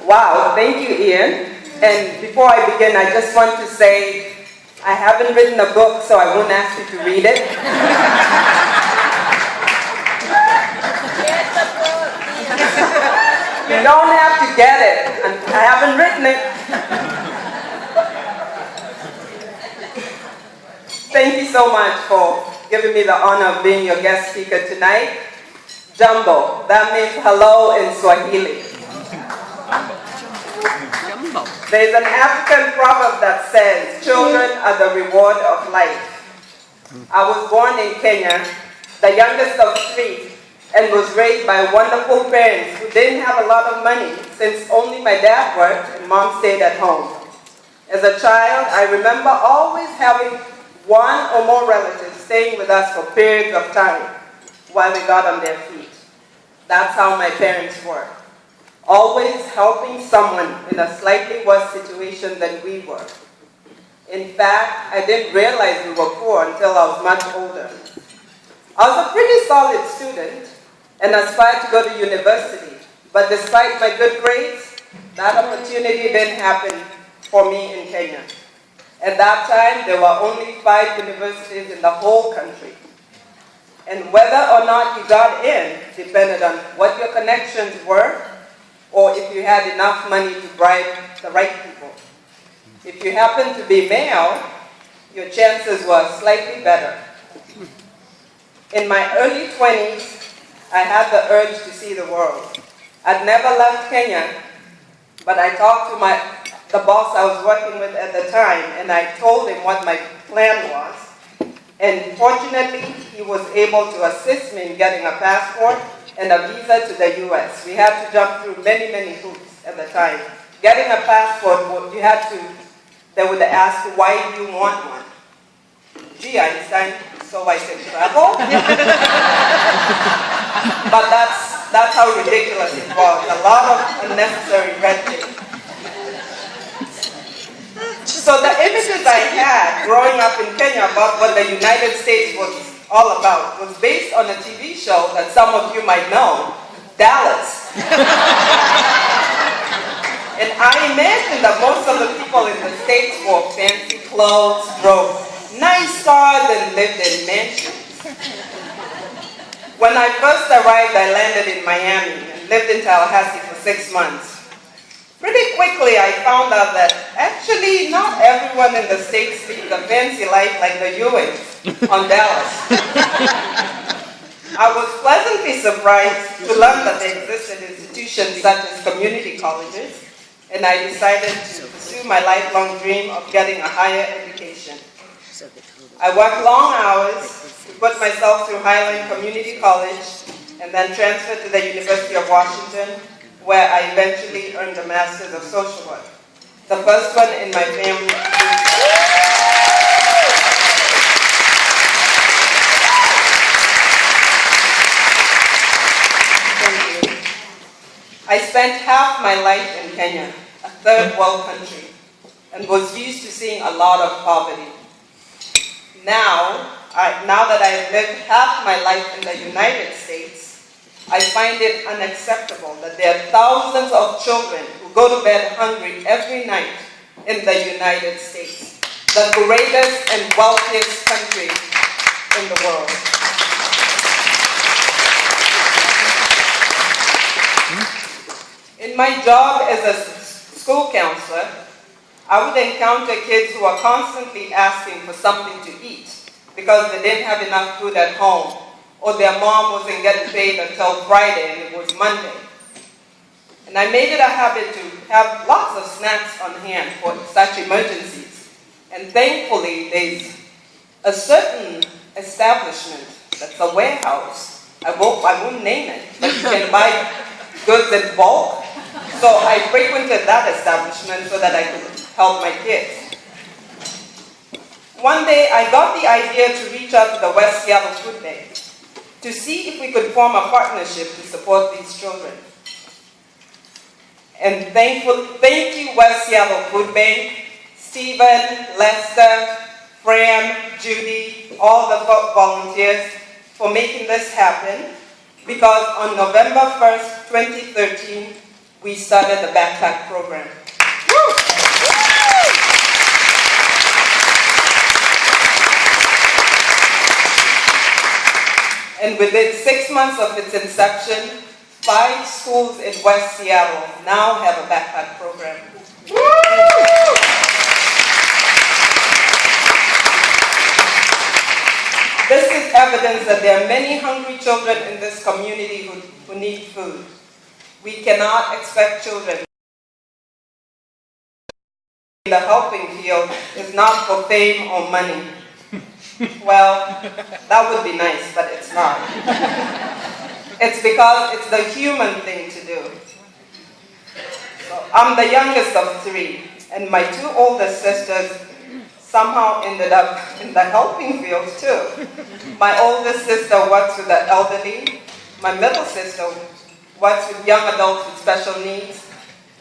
Wow, thank you, Ian. And before I begin, I just want to say I haven't written a book, so I won't ask you to read it. You don't have to get it. I haven't written it. Thank you so much for giving me the honor of being your guest speaker tonight. Jambo, that means hello in Swahili. There's an African proverb that says, children are the reward of life. I was born in Kenya, the youngest of three, and was raised by wonderful parents who didn't have a lot of money since only my dad worked and mom stayed at home. As a child, I remember always having one or more relatives staying with us for periods of time while we got on their feet. That's how my parents were. Always helping someone in a slightly worse situation than we were. In fact, I didn't realize we were poor until I was much older. I was a pretty solid student and aspired to go to university, but despite my good grades, that opportunity didn't happen for me in Kenya. At that time, there were only 5 universities in the whole country. And whether or not you got in depended on what your connections were, or if you had enough money to bribe the right people. If you happened to be male, your chances were slightly better. In my early 20s, I had the urge to see the world. I'd never left Kenya, but I talked to the boss I was working with at the time, and I told him what my plan was. And fortunately, he was able to assist me in getting a passport and a visa to the US. We had to jump through many, many hoops at the time. Getting a passport, they would ask, why do you want one? Gee, Einstein, so I can travel? But that's how ridiculous it was. A lot of unnecessary red tape. So the images I had growing up in Kenya about what the United States was all about was based on a TV show that some of you might know, Dallas. And I imagine that most of the people in the States wore fancy clothes, drove nice cars, and lived in mansions. When I first arrived, I landed in Miami and lived in Tallahassee for 6 months. Pretty quickly, I found out that actually not everyone in the States leads a fancy life like the Ewings on Dallas. I was pleasantly surprised to learn that there existed institutions such as community colleges, and I decided to pursue my lifelong dream of getting a higher education. I worked long hours to put myself through Highland Community College and then transferred to the University of Washington, where I eventually earned a Master's of Social Work. The first one in my family. Thank you. I spent half my life in Kenya, a third world country, and was used to seeing a lot of poverty. Now that I have lived half my life in the United States, I find it unacceptable that there are thousands of children who go to bed hungry every night in the United States, the greatest and wealthiest country in the world. In my job as a school counselor, I would encounter kids who are constantly asking for something to eat because they didn't have enough food at home, or their mom wasn't getting paid until Friday and it was Monday. And I made it a habit to have lots of snacks on hand for such emergencies. And thankfully, there's a certain establishment that's a warehouse. I won't name it, but you can buy goods in bulk. So I frequented that establishment so that I could help my kids. One day, I got the idea to reach out to the West Seattle Food Bank to see if we could form a partnership to support these children. And thank you, West Seattle Food Bank, Stephen, Lester, Fran, Judy, all the volunteers for making this happen, because on November 1st, 2013, we started the backpack program. And within 6 months of its inception, 5 schools in West Seattle now have a backpack program. This is evidence that there are many hungry children in this community who need food. We cannot expect children. The helping field is not for fame or money. Well, that would be nice, but it's not. It's because it's the human thing to do. So I'm the youngest of 3, and my 2 older sisters somehow ended up in the helping field too. My oldest sister works with the elderly. My middle sister works with young adults with special needs.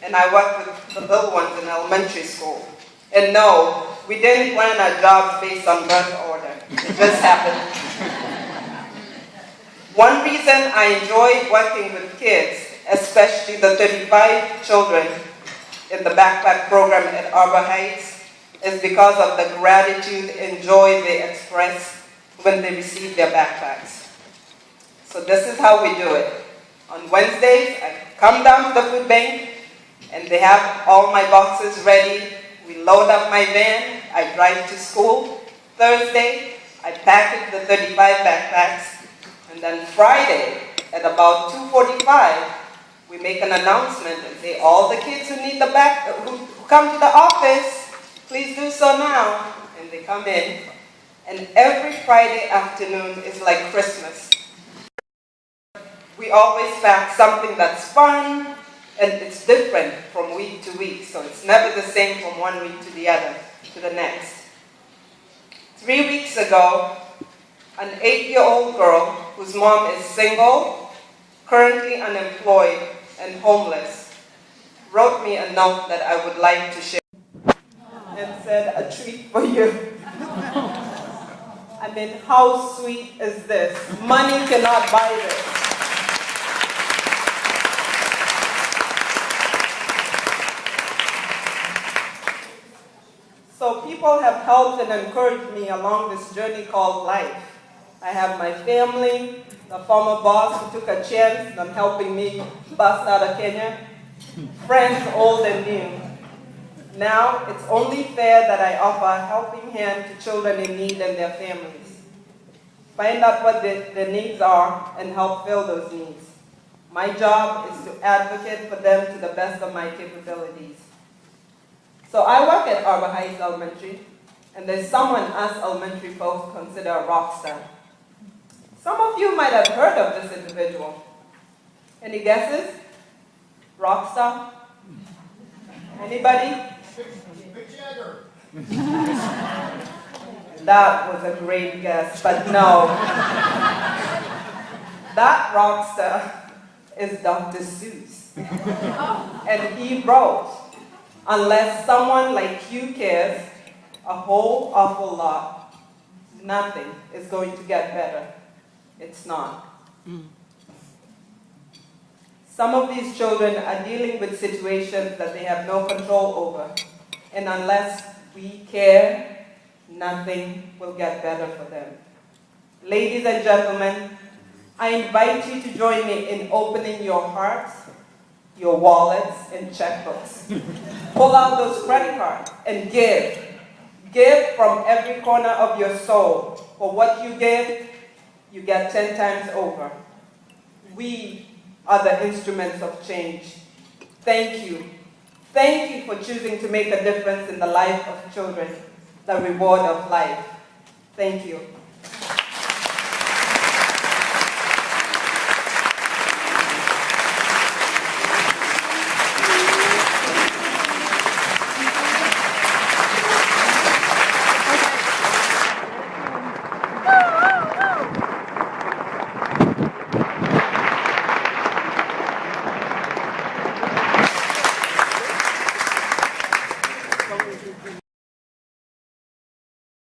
And I work with the little ones in elementary school. And no, we didn't plan our jobs based on birth order. It just happened. One reason I enjoy working with kids, especially the 35 children in the backpack program at Arbor Heights, is because of the gratitude and joy they express when they receive their backpacks. So this is how we do it. On Wednesdays, I come down to the food bank, and they have all my boxes ready. We load up my van, I drive to school. Thursday, I package the 35 backpacks, and then Friday, at about 2:45, we make an announcement and say, all the kids who need who come to the office, please do so now. And they come in, and every Friday afternoon is like Christmas. We always pack something that's fun, and it's different from week to week, so it's never the same from one week to the other, to the next. 3 weeks ago, an 8-year-old girl whose mom is single, currently unemployed, and homeless, wrote me a note that I would like to share and said, a treat for you. I mean, how sweet is this? Money cannot buy this. So people have helped and encouraged me along this journey called life. I have my family, the former boss who took a chance on helping me bust out of Kenya, friends old and new. Now it's only fair that I offer a helping hand to children in need and their families. Find out what their needs are and help fill those needs. My job is to advocate for them to the best of my capabilities. So I work at Arbor Heights Elementary, and there's someone us elementary folks consider a rock star. Some of you might have heard of this individual. Any guesses? Rock star? Anybody? That was a great guess, but no. That rock star is Dr. Seuss. And he wrote, unless someone like you cares a whole awful lot, nothing is going to get better. It's not. Some of these children are dealing with situations that they have no control over. And unless we care, nothing will get better for them. Ladies and gentlemen, I invite you to join me in opening your hearts, your wallets, and checkbooks. Pull out those credit cards and give. Give from every corner of your soul. For what you give, you get 10 times over. We are the instruments of change. Thank you. Thank you for choosing to make a difference in the life of children, the reward of life. Thank you.